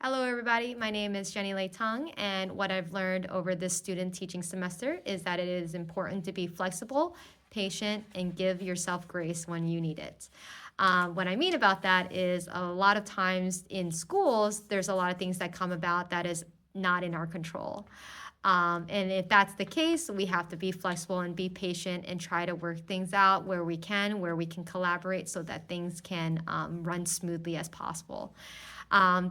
Hello, everybody. My name is Jenny Lei Tong, and what I've learned over this student teaching semester is that it is important to be flexible, patient, and give yourself grace when you need it. What I mean about that is a lot of times in schools, there's a lot of things that come about that is not in our control. And if that's the case, we have to be flexible and be patient and try to work things out where we can collaborate so that things can run smoothly as possible.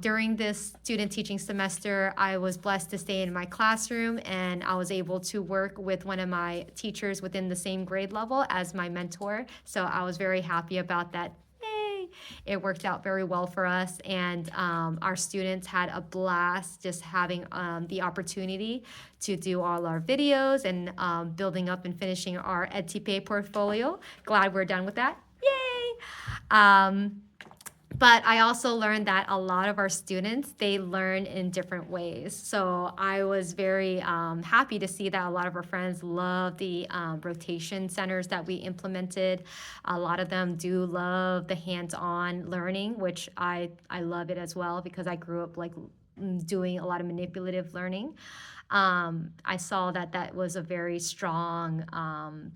During this student teaching semester, I was blessed to stay in my classroom and I was able to work with one of my teachers within the same grade level as my mentor. So I was very happy about that. Yay! It worked out very well for us, and our students had a blast just having the opportunity to do all our videos and building up and finishing our EdTPA portfolio. Glad we're done with that. Yay! But I also learned that a lot of our students, they learn in different ways. So I was very happy to see that a lot of our friends love the rotation centers that we implemented. A lot of them do love the hands-on learning, which I love it as well because I grew up like doing a lot of manipulative learning. I saw that that was a very strong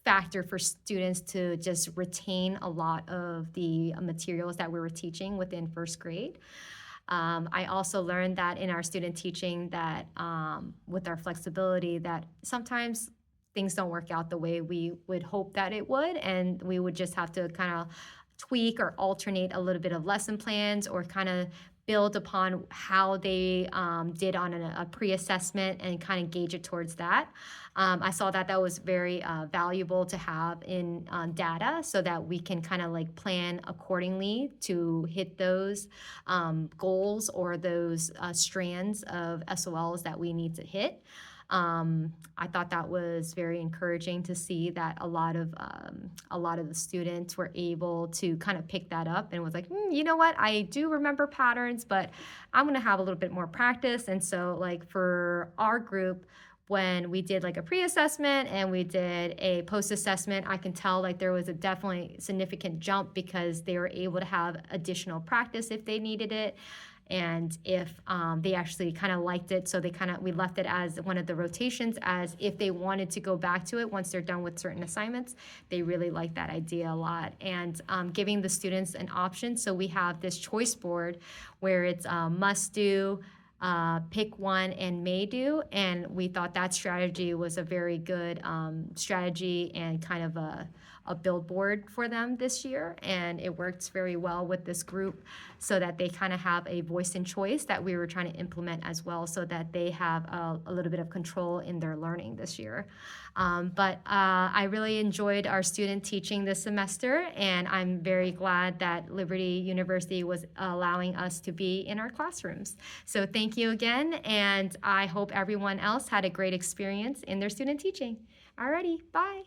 factor for students to just retain a lot of the materials that we were teaching within first grade. I also learned that in our student teaching that with our flexibility that sometimes things don't work out the way we would hope that it would, and we would just have to kind of tweak or alternate a little bit of lesson plans or kind of build upon how they did on a pre-assessment and kind of gauge it towards that. I saw that that was very valuable to have in data so that we can kind of like plan accordingly to hit those goals or those strands of SOLs that we need to hit. I thought that was very encouraging to see that a lot of the students were able to kind of pick that up and was like, you know what, I do remember patterns, but I'm gonna have a little bit more practice. And so, like for our group, when we did like a pre-assessment and we did a post-assessment, I can tell like there was a definitely significant jump because they were able to have additional practice if they needed it, and if they actually kind of liked it, so we left it as one of the rotations as if they wanted to go back to it once they're done with certain assignments. They really like that idea a lot, and giving the students an option. So we have this choice board where it's must do, pick one, and may do, and we thought that strategy was a very good strategy and kind of a billboard for them this year, and it works very well with this group so that they kind of have a voice and choice that we were trying to implement as well so that they have a little bit of control in their learning this year. But I really enjoyed our student teaching this semester, and I'm very glad that Liberty University was allowing us to be in our classrooms. So thank you again, and I hope everyone else had a great experience in their student teaching. Alrighty, bye.